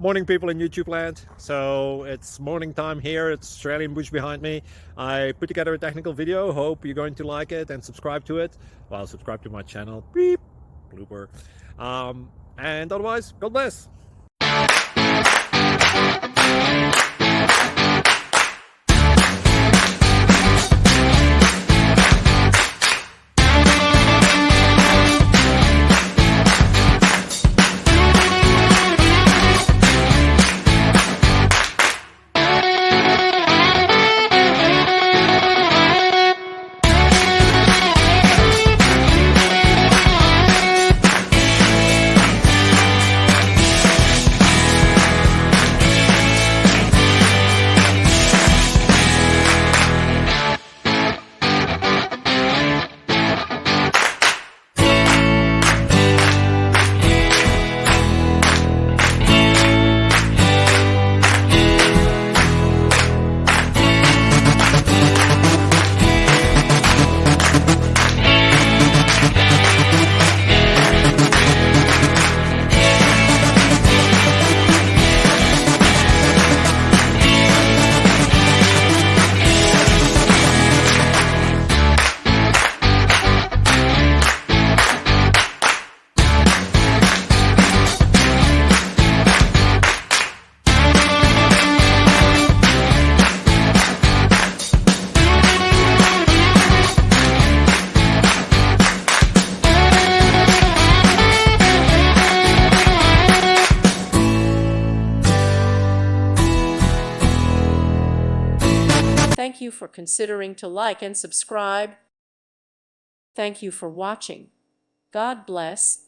Morning, people in YouTube land. So it's morning time here. It's Australian bush behind me. I put together a technical video. Hope you're going to like it and subscribe to it. Well, subscribe to my channel. Beep, blooper. And otherwise, God bless. Thank you for considering to like and subscribe. Thank you for watching. God bless.